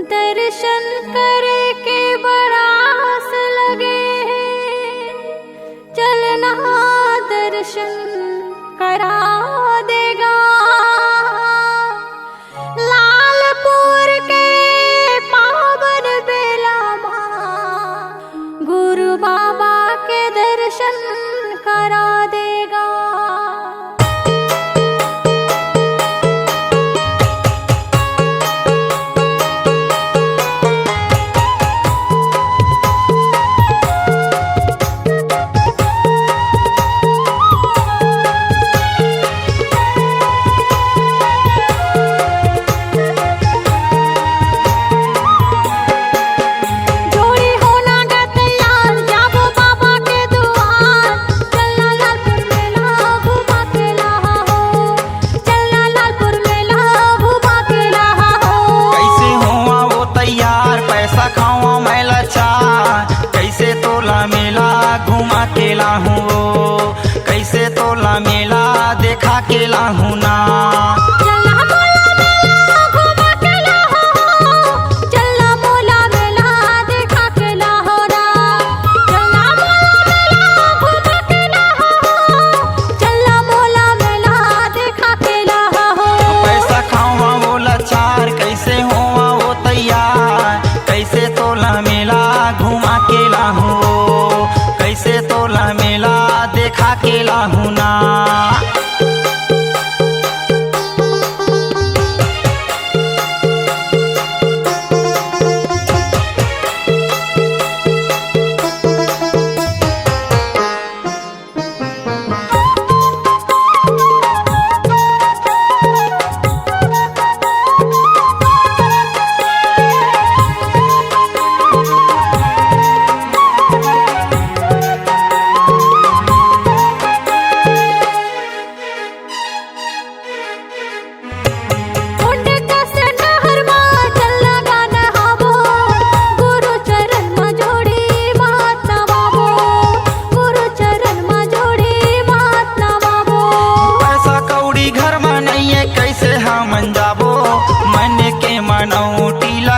दर्शन करे के बड़ास लगे है, चलना दर्शन करा देगा। लालपुर के पावन बेला माँ गुरु बाबा के दर्शन करा देगा। कैसे तोला मेला घुमा के लाहूं, कैसे तोला मेला देखा के लाहूं ना। पैसा खावा वो लाचार, कैसे हुआ वो तैयार, कैसे तोला मेला घुमा के लाहूं, कैसे तोला मेला देखा के लाहूं ना।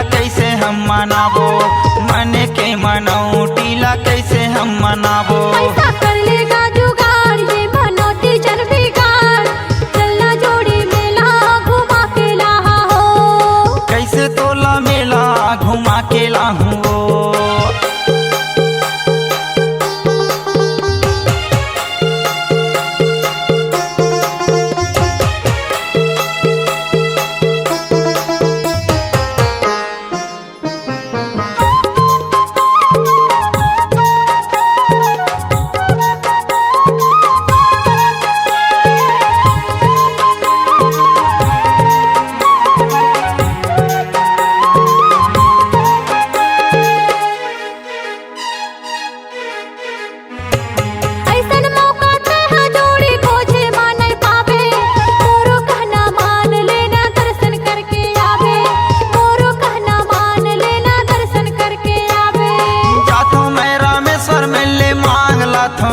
कैसे हम मनाबो, मन के मनऊ टीला कैसे हम मनाबो। पैसा कर लेगा जुगाड़, ये मनौती जन बिगाड़, चलना जोड़ी मेला घुमा के लाहा हो। कैसे तोला मेला घुमा के लाहूं,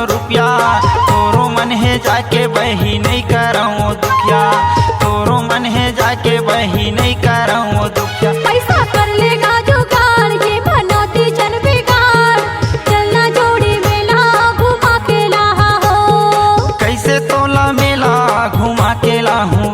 रुपया तोरो मन है जाके बही नहीं कराऊं दुखिया, तोरो मन है जाके बही नहीं कराऊं दुखिया। पैसा कर लेगा जुगाड़, ये मनौती जन बिगाड़, चलना जोड़ी मेला घुमा के लाहा हो। कैसे तोला मेला घुमा के लाहूं,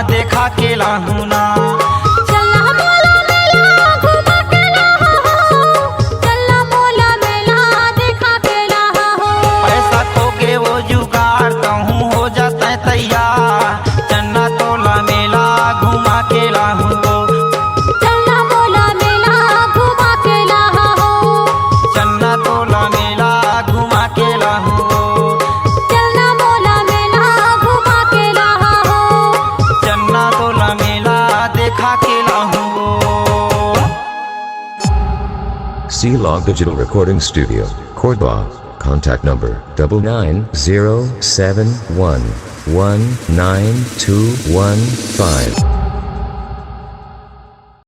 देखा के लाहू ना। चलना मोला मेला घुमा के लाहा हो, चलना मोला मेला देखा के लाहा हो। पैसा खो के वो जुगाड़ कहूँ हो जाता है तैयार, चन्ना तोला मेला घुमा के लाहू। चलना मोला मेला घुमा के लाहा हो, चन्ना तोला मेला घुमा के लाहू। चलना मोला मेला घुमा के लाहा हो। चन्ना तोला मेला देखा के लाहू। C-Log Digital Recording Studio, Cordoba. Contact number 99071192115.